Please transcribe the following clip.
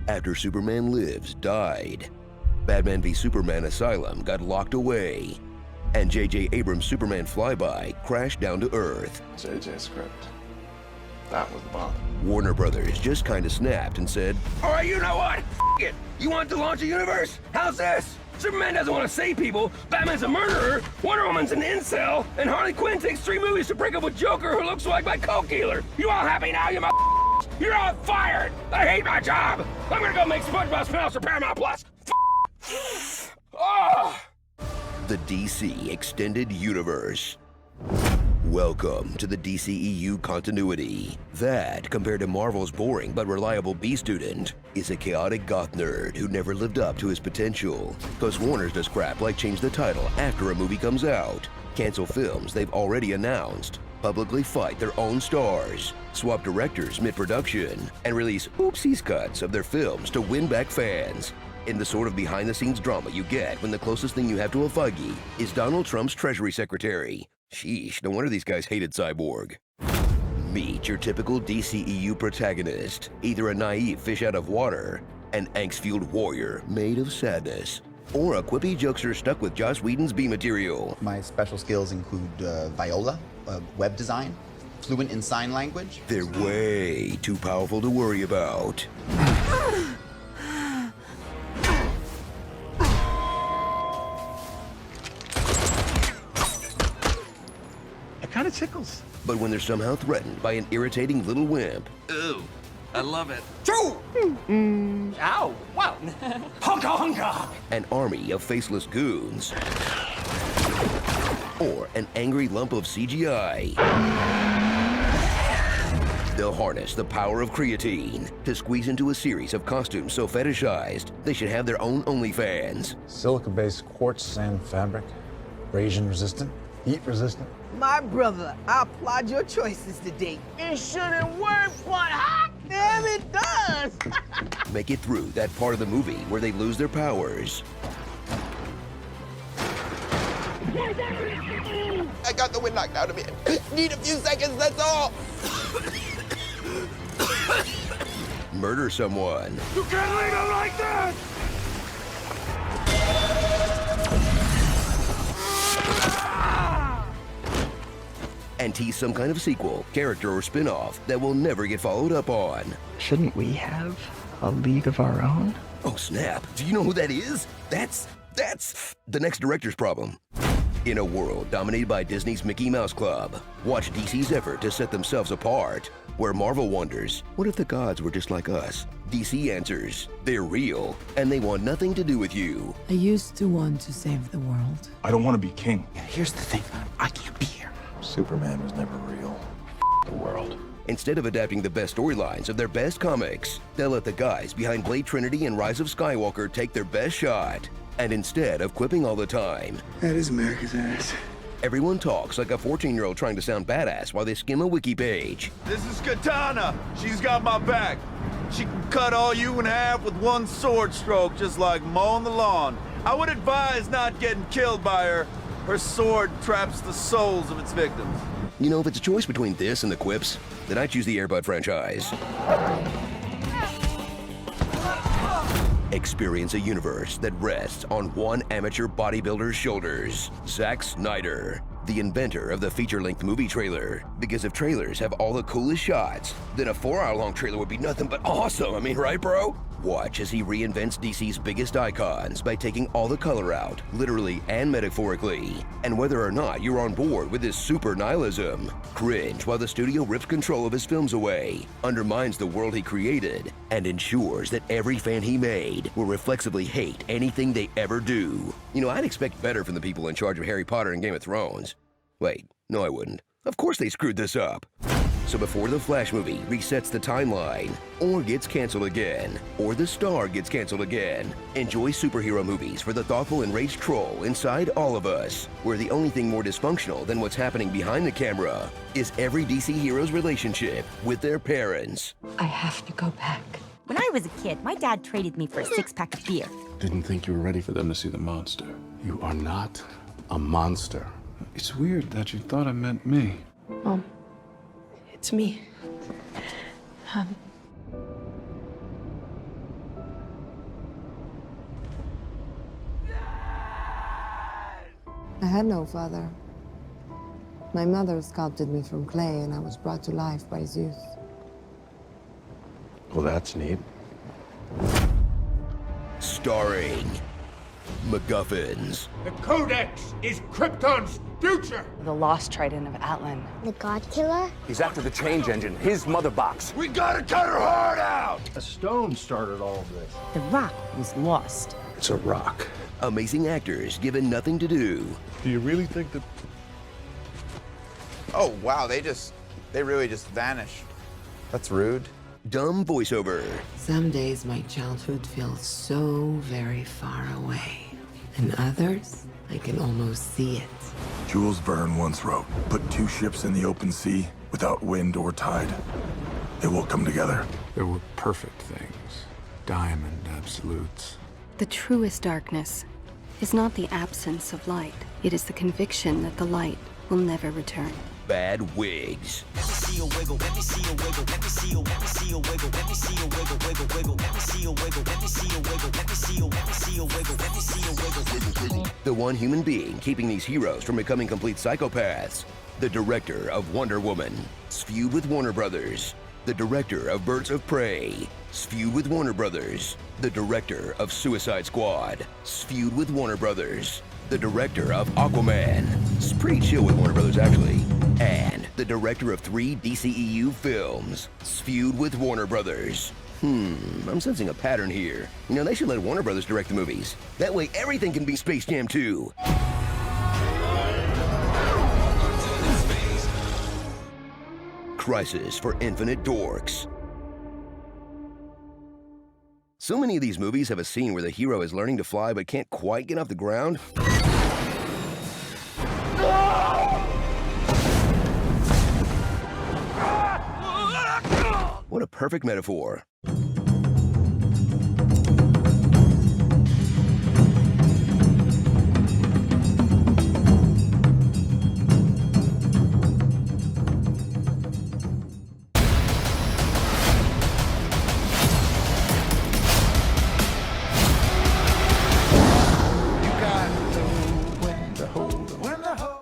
After Superman Lives died, Batman v Superman Asylum got locked away, and J.J. Abrams' Superman Flyby crashed down to Earth. JJ script. That was the bomb. Warner Brothers just kinda snapped and said, "All right, you know what? F it. You want to launch a universe? How's this? Superman doesn't want to save people, Batman's a murderer, Wonder Woman's an incel, and Harley Quinn takes 3 movies to break up with Joker who looks like my coke dealer. You all happy now, you You're all fired! I hate my job! I'm gonna go make SpongeBob spin-offs for Paramount Plus! Oh! The DC Extended Universe. Welcome to the DCEU continuity. That, compared to Marvel's boring but reliable B-student, is a chaotic goth nerd who never lived up to his potential. Cause Warner's does crap like change the title after a movie comes out, cancel films they've already announced, publicly fight their own stars, swap directors mid-production, and release oopsies cuts of their films to win back fans. In the sort of behind-the-scenes drama you get when the closest thing you have to a Feige is Donald Trump's Treasury Secretary. Sheesh, no wonder these guys hated Cyborg. Meet your typical DCEU protagonist, either a naive fish out of water, an angst-fueled warrior made of sadness, or a quippy jokester stuck with Joss Whedon's B material. My special skills include viola, web design, fluent in sign language. They're way too powerful to worry about. It kind of tickles. But when they're somehow threatened by an irritating little wimp, Ooh, I love it. Ow! Wow! Honka honka! an army of faceless goons, or an angry lump of CGI, they'll harness the power of creatine to squeeze into a series of costumes so fetishized they should have their own OnlyFans. Silica-based quartz sand fabric, abrasion resistant, heat resistant. My brother, I applaud your choices today. It shouldn't work, but hot Damn, it does! Make it through that part of the movie where they lose their powers. I got the wind knocked out of me. Need a few seconds, that's all. Murder someone. You can't leave him like that! And tease some kind of sequel, character, or spin-off that will never get followed up on. Shouldn't we have a league of our own? Oh snap, do you know who that is? That's the next director's problem. In a world dominated by Disney's Mickey Mouse Club, watch DC's effort to set themselves apart. Where Marvel wonders, what if the gods were just like us? DC answers, they're real, and they want nothing to do with you. I used to want to save the world. I don't want to be king. Yeah, here's the thing, I can't be here. Superman was never real. The world. Instead of adapting the best storylines of their best comics, they'll let the guys behind Blade Trinity and Rise of Skywalker take their best shot. And instead of quipping all the time, that is America's ass. Everyone talks like a 14-year-old trying to sound badass while they skim a wiki page. This is Katana. She's got my back. She can cut all you in half with one sword stroke, just like mowing the lawn. I would advise not getting killed by her. Her sword traps the souls of its victims. You know, if it's a choice between this and the quips, then I choose the Air Bud franchise. Experience a universe that rests on one amateur bodybuilder's shoulders. Zack Snyder, the inventor of the feature-length movie trailer. Because if trailers have all the coolest shots, then a 4-hour-long trailer would be nothing but awesome. I mean, right, bro? Watch as he reinvents DC's biggest icons by taking all the color out, literally and metaphorically. And whether or not you're on board with his super nihilism, cringe while the studio rips control of his films away, undermines the world he created, and ensures that every fan he made will reflexively hate anything they ever do. You know, I'd expect better from the people in charge of Harry Potter and Game of Thrones. Wait, no I wouldn't. Of course they screwed this up. So before the Flash movie resets the timeline, or gets canceled again, or the Starr gets canceled again, enjoy superhero movies for the thoughtful enraged troll inside all of us, where the only thing more dysfunctional than what's happening behind the camera is every DC hero's relationship with their parents. I have to go back. When I was a kid, my dad traded me for a 6-pack of beer. Didn't think you were ready for them to see the monster. You are not a monster. It's weird that you thought I meant me. Mom, it's me. I had no father. My mother sculpted me from clay, and I was brought to life by Zeus. Well, that's neat. Starring MacGuffins, The Codex is Krypton's future. The lost trident of Atlan. The God Killer? He's after the change engine, his mother box. We gotta cut her heart out! A stone started all of this. The rock was lost. It's a rock. amazing actors given nothing to do. Do you really think that... Oh, wow, they really just vanish. That's rude. Dumb voiceover. Some days my childhood feels so very far away. And others, I can almost see it. Jules Verne once wrote, "Put two ships in the open sea without wind or tide. They will come together." There were perfect things. Diamond absolutes. The truest darkness is not the absence of light. It is the conviction that the light will never return. Bad wigs. The one human being keeping these heroes from becoming complete psychopaths. The director of Wonder Woman, feud with Warner Brothers. The director of Birds of Prey, feud with Warner Brothers. The director of Suicide Squad, feud with Warner Brothers. The director of Aquaman, it's pretty chill with Warner Brothers actually. And the director of 3 DCEU films, feud with Warner Brothers. I'm sensing a pattern here. You know, they should let Warner Brothers direct the movies. That way everything can be Space Jam 2. Crisis for Infinite Dorks. So many of these movies have a scene where the hero is learning to fly but can't quite get off the ground. What a perfect metaphor.